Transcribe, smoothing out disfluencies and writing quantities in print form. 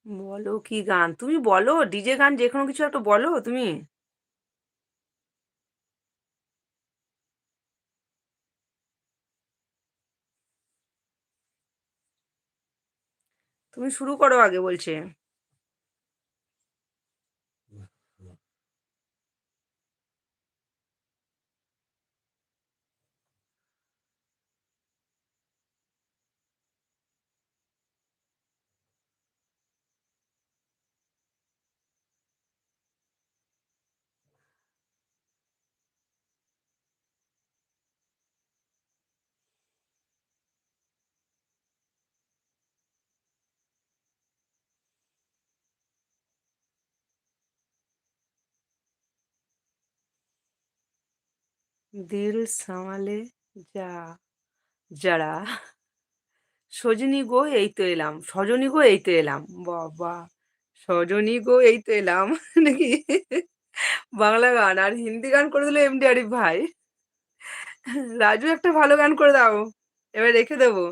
বলো কি গান? তুমি বলো ডিজে গান যেকোনো কিছু একটা বলো তুমি। তুমি শুরু করো আগে বলছে। দিল সামালে যা যারা সজনী গো এই তো এলাম, সজনী গো এই তো এলাম। বাবা! সজনী গো এই তো এলাম নাকি? বাংলা গান আর হিন্দি গান করে দিল এমডি আরিফ ভাই। রাজু একটা ভালো গান করে দাও। এবার রেখে দেবো।